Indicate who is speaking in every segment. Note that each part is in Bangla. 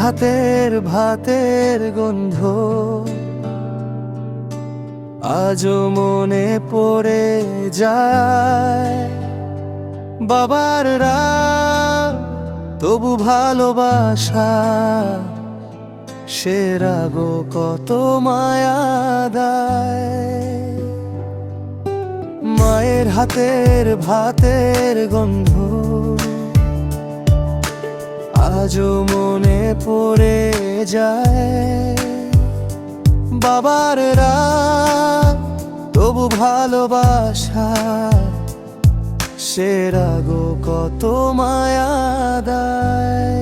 Speaker 1: হাতের ভাতের গন্ধ আজও মনে পড়ে যায়। বাবার রাগ তবু ভালোবাসা, সে রাগও কত মায়া দেয়। মায়ের হাতের ভাতের গন্ধ আজও মনে পড়ে যায়। বাবার রাগ তবু ভালোবাসা, সে রাগও কত মায়া দেয়।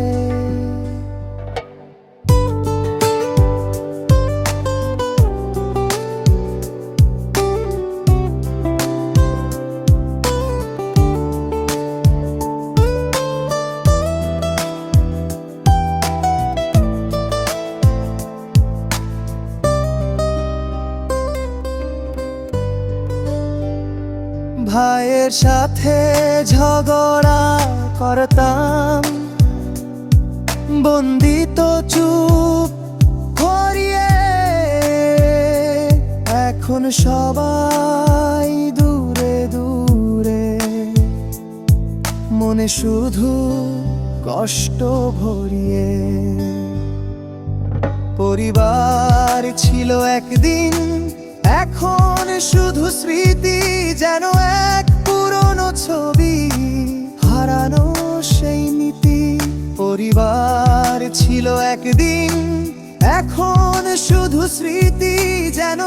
Speaker 1: ভাইয়ের সাথে ঝগড়া করতাম, বন্দিত চুপ করিয়ে। এখন সবাই দূরে দূরে, মনে শুধু কষ্ট ভরিয়ে। পরিবার ছিল একদিন, এখন শুধু স্মৃতি, যেন এক পুরনো ছবি, হারানো সেই নীতি। পরিবার ছিল একদিন, এখন শুধু স্মৃতি, যেন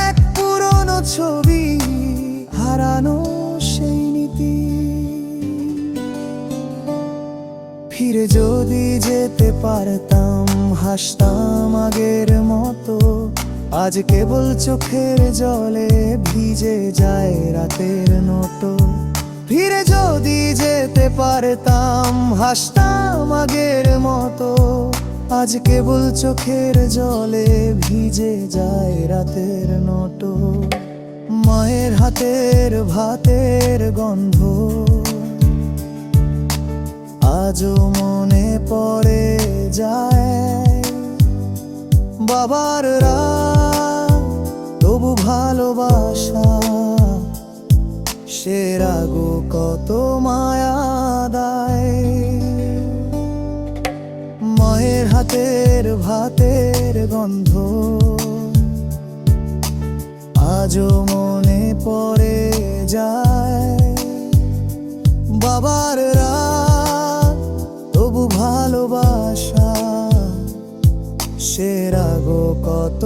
Speaker 1: এক পুরনো ছবি, হারানো সেই নীতি। ফিরে যদি যেতে পারতাম, হাসতাম আগের মতো। আজ কেবল চোখের জলে ভিজে যায় রাতের নোটো। ফিরে যদি যেতে পারতাম, হাসতাম আগের মতো। আজ কেবল চোখের জলে ভিজে যায় রাতের নোটো। মায়ের হাতের ভাতের গন্ধ আজও মনে পড়ে যায়। বাবার রাগ তবু ভালোবাসা, সে রাগও কত মায়া দেয়। মায়ের হাতের ভাতের গন্ধ আজও মনে পড়ে যায়। বাবার রাগ তবু ভালোবাসা, সে রাগও কত